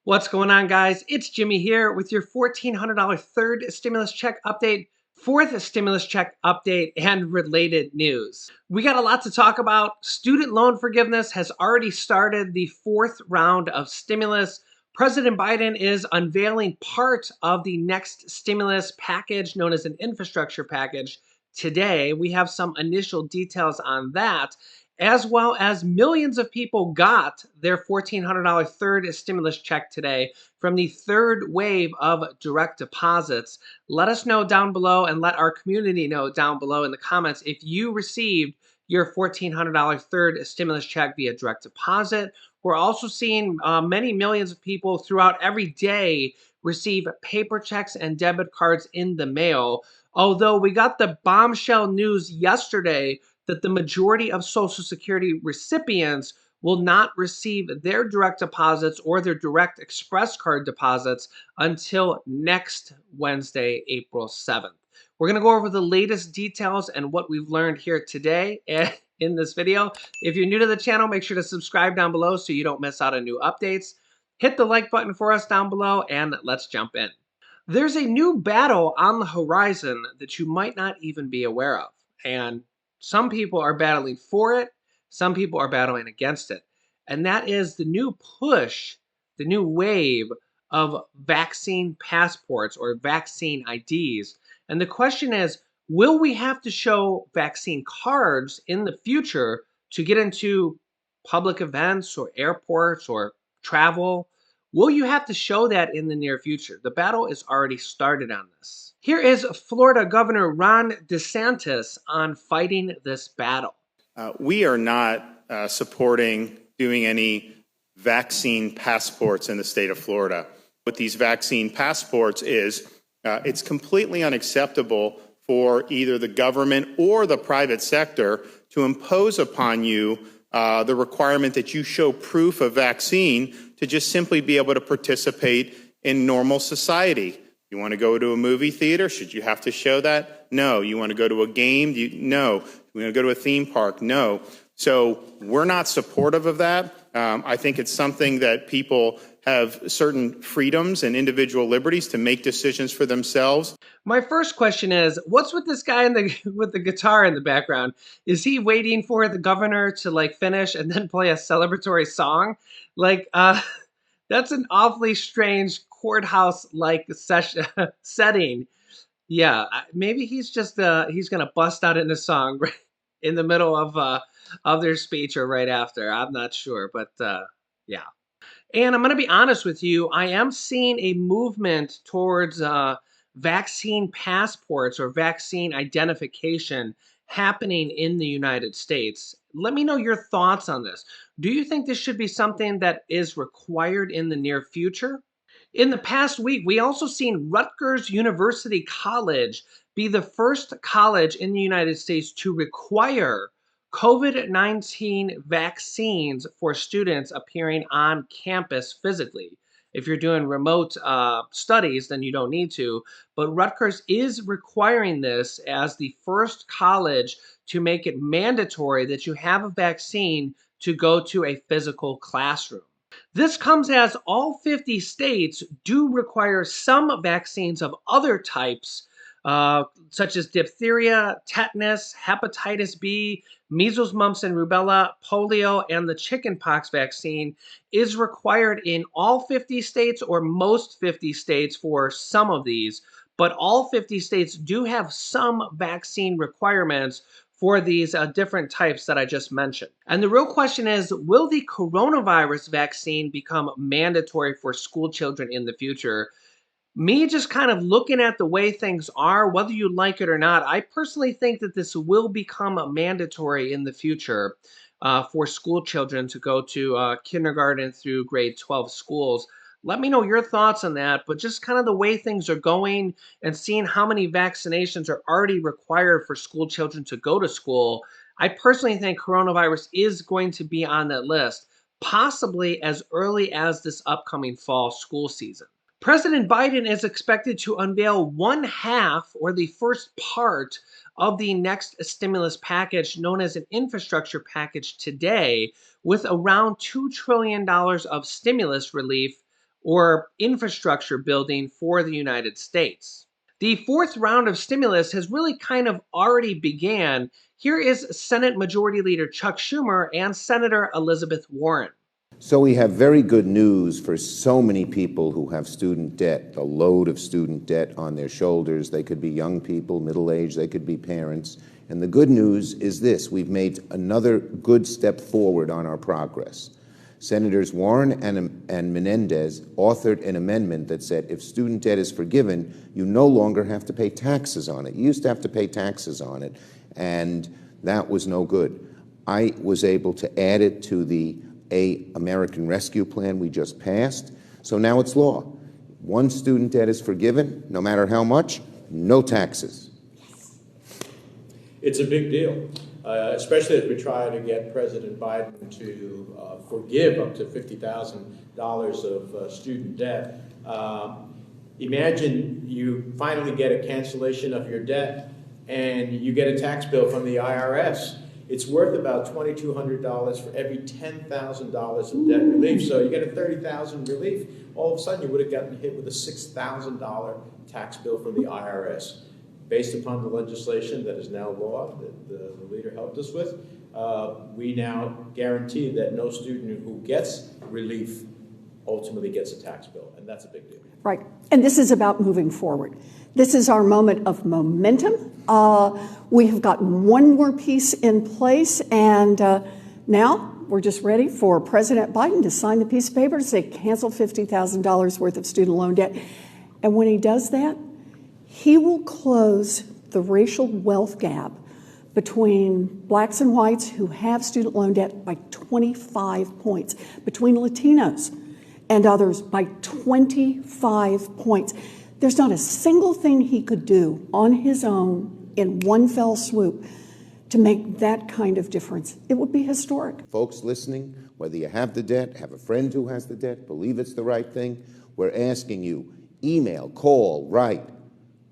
What's going on, guys? It's Jimmy here with your $1,400 third stimulus check update, fourth stimulus check update, and related news. We got a lot to talk about. Student loan forgiveness has already started the fourth round of stimulus. President Biden is unveiling part of the next stimulus package known as an infrastructure package today. We have some initial details on that, as well as millions of people got their $1,400 third stimulus check today from the third wave of direct deposits. Let us know down below and let our community know down below in the comments if you received your $1,400 third stimulus check via direct deposit. We're also seeing many millions of people throughout every day receive paper checks and debit cards in the mail. Although we got the bombshell news yesterday that the majority of Social Security recipients will not receive their direct deposits or their direct express card deposits until next Wednesday, April 7th. We're going to go over the latest details and what we've learned here today in this video. If you're new to the channel, make sure to subscribe down below so you don't miss out on new updates. Hit the like button for us down below and let's jump in. There's a new battle on the horizon that you might not even be aware of. And some people are battling for it, some people are battling against it. And that is the new push, the new wave of vaccine passports or vaccine IDs. And the question is, will we have to show vaccine cards in the future to get into public events or airports or travel? Will you have to show that in the near future? The battle is already started on this. Here is Florida Governor Ron DeSantis on fighting this battle. We are not supporting doing any vaccine passports in the state of Florida. What these vaccine passports is, it's completely unacceptable for either the government or the private sector to impose upon you the requirement that you show proof of vaccine to just simply be able to participate in normal society. You want to go to a movie theater? Should you have to show that? No. You want to go to a game? No. You want to go to a theme park? No. So we're not supportive of that. I think it's something that people have certain freedoms and individual liberties to make decisions for themselves. My first question is, what's with this guy with the guitar in the background? Is he waiting for the governor to finish and then play a celebratory song? That's an awfully strange courthouse-like setting. Yeah, maybe he's just he's gonna bust out in a song in the middle of their speech or right after. I'm not sure, but yeah. And I'm going to be honest with you, I am seeing a movement towards vaccine passports or vaccine identification happening in the United States. Let me know your thoughts on this. Do you think this should be something that is required in the near future? In the past week, we also seen Rutgers University College be the first college in the United States to require COVID-19 vaccines for students appearing on campus physically. If you're doing remote studies, then you don't need to. But Rutgers is requiring this as the first college to make it mandatory that you have a vaccine to go to a physical classroom. This comes as all 50 states do require some vaccines of other types, such as diphtheria, tetanus, hepatitis B, measles, mumps, and rubella, polio, and the chickenpox vaccine is required in all 50 states or most 50 states for some of these. But all 50 states do have some vaccine requirements for these different types that I just mentioned. And the real question is, will the coronavirus vaccine become mandatory for school children in the future? Me just kind of looking at the way things are, whether you like it or not, I personally think that this will become mandatory in the future for school children to go to kindergarten through grade 12 schools. Let me know your thoughts on that, but just kind of the way things are going and seeing how many vaccinations are already required for school children to go to school, I personally think coronavirus is going to be on that list, possibly as early as this upcoming fall school season. President Biden is expected to unveil one half or the first part of the next stimulus package known as an infrastructure package today with around $2 trillion of stimulus relief or infrastructure building for the United States. The fourth round of stimulus has really kind of already began. Here is Senate Majority Leader Chuck Schumer and Senator Elizabeth Warren. So we have very good news for so many people who have student debt, the load of student debt on their shoulders. They could be young people, middle-aged, they could be parents. And the good news is this: we've made another good step forward on our progress. Senators Warren and Menendez authored an amendment that said if student debt is forgiven, you no longer have to pay taxes on it. You used to have to pay taxes on it, and that was no good. I was able to add it to the American Rescue Plan we just passed, so now it's law. Once student debt is forgiven, no matter how much, no taxes. It's a big deal, especially as we try to get President Biden to forgive up to $50,000 of student debt. Imagine you finally get a cancellation of your debt and you get a tax bill from the IRS. It's worth about $2,200 for every $10,000 of debt relief. So you get a $30,000 relief. All of a sudden, you would have gotten hit with a $6,000 tax bill from the IRS. Based upon the legislation that is now law that the leader helped us with, we now guarantee that no student who gets relief ultimately gets a tax bill, and that's a big deal. Right, and this is about moving forward. This is our moment of momentum. We have got one more piece in place, and now we're just ready for President Biden to sign the piece of paper to say cancel $50,000 worth of student loan debt. And when he does that, he will close the racial wealth gap between blacks and whites who have student loan debt by 25 points, between Latinos and others by 25 points. There's not a single thing he could do on his own in one fell swoop to make that kind of difference. It would be historic. Folks listening, whether you have the debt, have a friend who has the debt, believe it's the right thing, we're asking you, email, call, write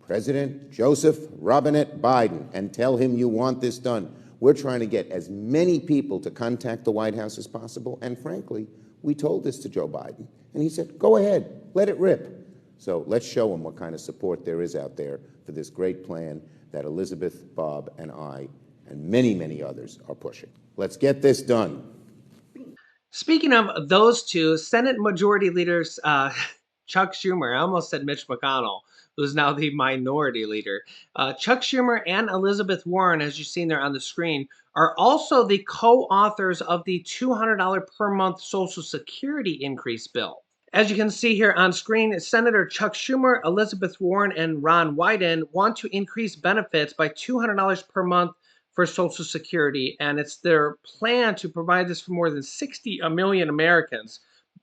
President Joseph Robinette Biden and tell him you want this done. We're trying to get as many people to contact the White House as possible, and frankly, we told this to Joe Biden, and he said, go ahead, let it rip. So let's show him what kind of support there is out there for this great plan that Elizabeth, Bob, and I, and many, many others are pushing. Let's get this done. Speaking of those two, Senate Majority Leaders Chuck Schumer, I almost said Mitch McConnell, who's now the minority leader. Chuck Schumer and Elizabeth Warren, as you've seen there on the screen, are also the co-authors of the $200 per month Social Security increase bill. As you can see here on screen, Senator Chuck Schumer, Elizabeth Warren, and Ron Wyden want to increase benefits by $200 per month for Social Security, and it's their plan to provide this for more than 60 million Americans.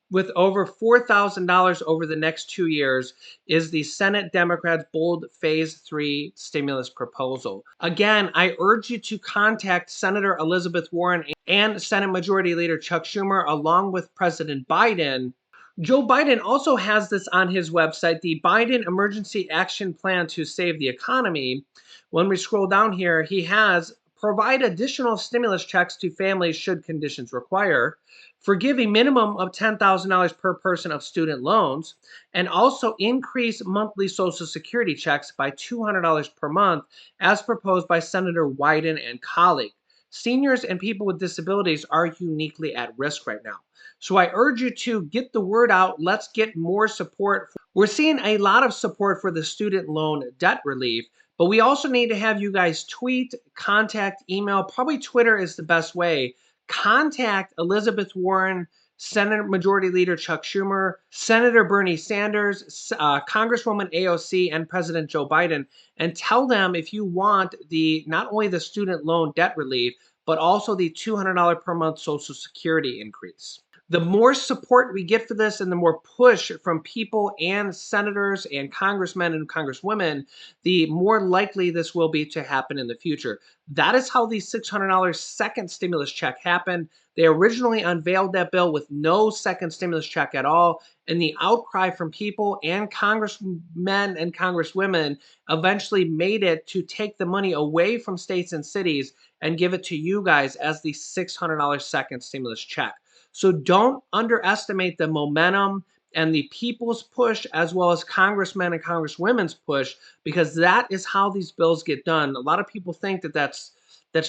With over $4,000 over the next 2 years is the Senate Democrats' bold Phase 3 stimulus proposal. Again, I urge you to contact Senator Elizabeth Warren and Senate Majority Leader Chuck Schumer along with President Biden. Joe Biden also has this on his website, the Biden Emergency Action Plan to Save the Economy. When we scroll down here, he has provide additional stimulus checks to families should conditions require, forgive a minimum of $10,000 per person of student loans, and also increase monthly Social Security checks by $200 per month as proposed by Senator Wyden and colleague. Seniors and people with disabilities are uniquely at risk right now. So I urge you to get the word out. Let's get more support. We're seeing a lot of support for the student loan debt relief, but we also need to have you guys tweet, contact, email. Probably Twitter is the best way. Contact Elizabeth Warren, Senate Majority Leader Chuck Schumer, Senator Bernie Sanders, Congresswoman AOC, and President Joe Biden, and tell them if you want the not only the student loan debt relief, but also the $200 per month Social Security increase. The more support we get for this and the more push from people and senators and congressmen and congresswomen, the more likely this will be to happen in the future. That is how the $600 second stimulus check happened. They originally unveiled that bill with no second stimulus check at all, and the outcry from people and congressmen and congresswomen eventually made it to take the money away from states and cities and give it to you guys as the $600 second stimulus check. So don't underestimate the momentum and the people's push, as well as congressmen and congresswomen's push, because that is how these bills get done. A lot of people think that that's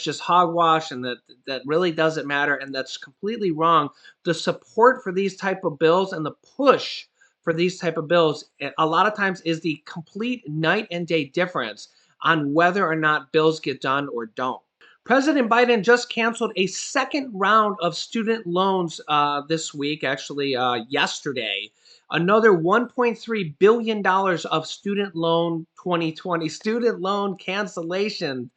just hogwash and that really doesn't matter, and that's completely wrong. The support for these type of bills and the push for these type of bills a lot of times is the complete night and day difference on whether or not bills get done or don't. President Biden just canceled a second round of student loans this week, actually yesterday. Another $1.3 billion of student loan 2020 student loan cancellation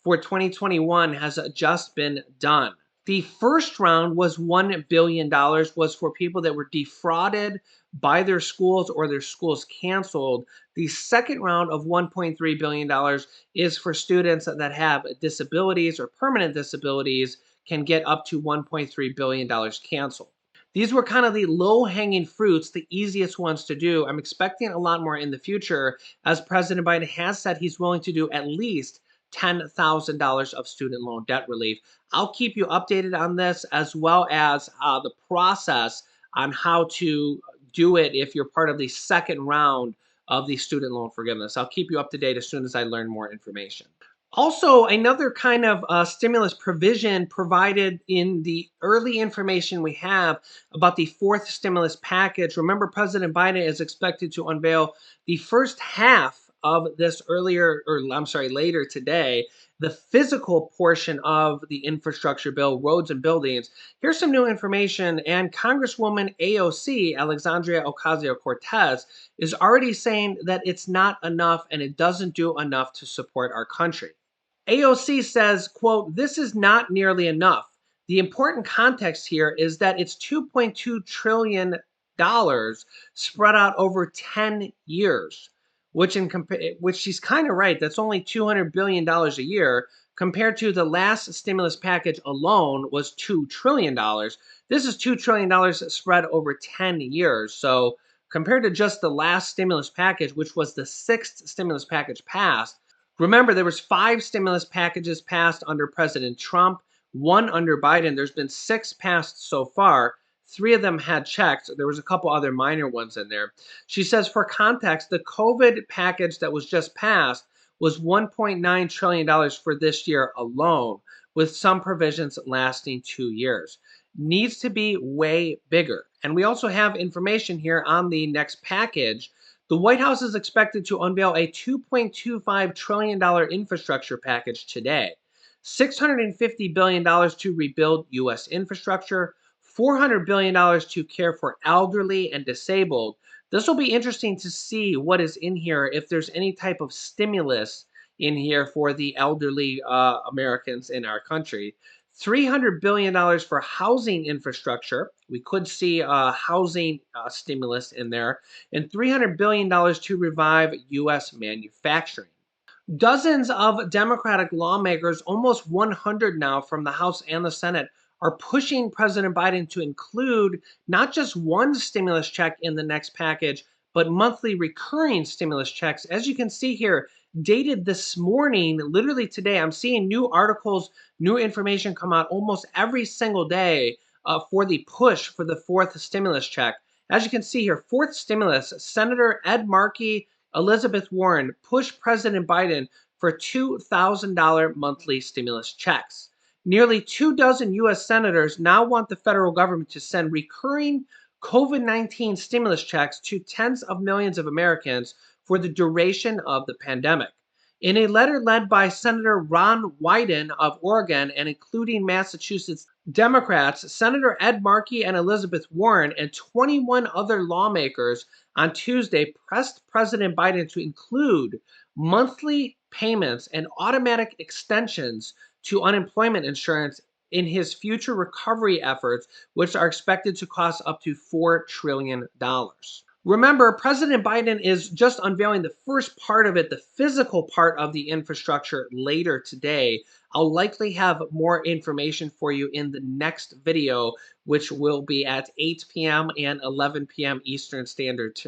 for 2021 has just been done. The first round was $1 billion was for people that were defrauded by their schools or their schools canceled. The second round of $1.3 billion is for students that have disabilities or permanent disabilities can get up to $1.3 billion canceled. These were kind of the low-hanging fruits, the easiest ones to do. I'm expecting a lot more in the future, as President Biden has said he's willing to do at least $10,000 of student loan debt relief. I'll keep you updated on this, as well as the process on how to do it if you're part of the second round of the student loan forgiveness. I'll keep you up to date as soon as I learn more information. Also, another kind of stimulus provision provided in the early information we have about the fourth stimulus package. Remember, President Biden is expected to unveil the first half of this later today, the physical portion of the infrastructure bill, roads and buildings. Here's some new information, and Congresswoman AOC, Alexandria Ocasio-Cortez, is already saying that it's not enough and it doesn't do enough to support our country. AOC says, quote, "This is not nearly enough. The important context here is that it's $2.2 trillion spread out over 10 years, which she's kind of right. That's only $200 billion a year compared to the last stimulus package alone was $2 trillion. This is $2 trillion spread over 10 years. So compared to just the last stimulus package, which was the sixth stimulus package passed, remember, there was 5 stimulus packages passed under President Trump, 1 under Biden. There's been 6 passed so far. 3 of them had checks. There was a couple other minor ones in there. She says, for context, the COVID package that was just passed was $1.9 trillion for this year alone, with some provisions lasting 2 years. Needs to be way bigger. And we also have information here on the next package. The White House is expected to unveil a $2.25 trillion infrastructure package today. $650 billion to rebuild U.S. infrastructure, $400 billion to care for elderly and disabled. This will be interesting to see what is in here, if there's any type of stimulus in here for the elderly Americans in our country. $300 billion for housing infrastructure. We could see a housing stimulus in there, and $300 billion to revive U.S. manufacturing. Dozens of Democratic lawmakers, almost 100 now from the House and the Senate, are pushing President Biden to include not just one stimulus check in the next package, but monthly recurring stimulus checks. As you can see here, dated this morning, literally today, I'm seeing new articles, new information come out almost every single day for the push for the fourth stimulus check. As you can see here, fourth stimulus, Senator Ed Markey, Elizabeth Warren pushed President Biden for $2,000 monthly stimulus checks. Nearly 24 U.S. senators now want the federal government to send recurring COVID-19 stimulus checks to tens of millions of Americans for the duration of the pandemic. In a letter led by Senator Ron Wyden of Oregon and including Massachusetts Democrats, Senator Ed Markey and Elizabeth Warren and 21 other lawmakers on Tuesday pressed President Biden to include monthly payments and automatic extensions to unemployment insurance in his future recovery efforts, which are expected to cost up to $4 trillion. Remember, President Biden is just unveiling the first part of it, the physical part of the infrastructure, later today. I'll likely have more information for you in the next video, which will be at 8 p.m. and 11 p.m. Eastern Standard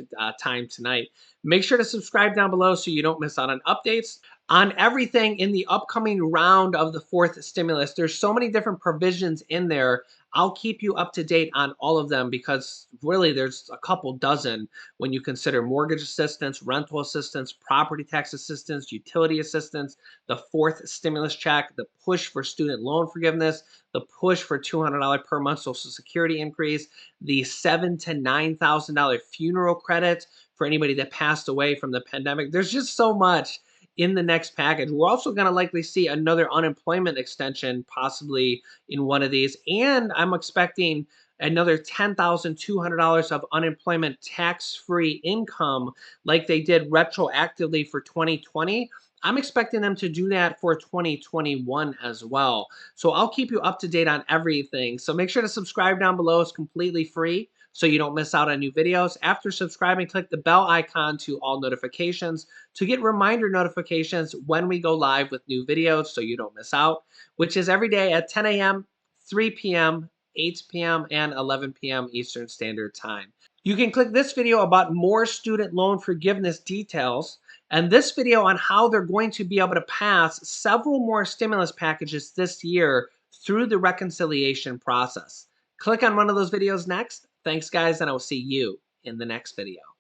Time tonight. Make sure to subscribe down below so you don't miss out on updates. on everything in the upcoming round of the fourth stimulus. There's so many different provisions in there. I'll keep you up to date on all of them because really there's a couple dozen when you consider mortgage assistance, rental assistance, property tax assistance, utility assistance, the fourth stimulus check, the push for student loan forgiveness, the push for $200 per month Social Security increase, the $7,000 to $9,000 funeral credit for anybody that passed away from the pandemic. There's just so much in the next package. We're also going to likely see another unemployment extension, possibly in one of these. And I'm expecting another $10,200 of unemployment tax-free income like they did retroactively for 2020. I'm expecting them to do that for 2021 as well. So I'll keep you up to date on everything. So make sure to subscribe down below. It's completely free so you don't miss out on new videos. After subscribing, click the bell icon to all notifications to get reminder notifications when we go live with new videos so you don't miss out, which is every day at 10 a.m., 3 p.m., 8 p.m., and 11 p.m. Eastern Standard Time. You can click this video about more student loan forgiveness details and this video on how they're going to be able to pass several more stimulus packages this year through the reconciliation process. Click on one of those videos next. Thanks, guys, and I will see you in the next video.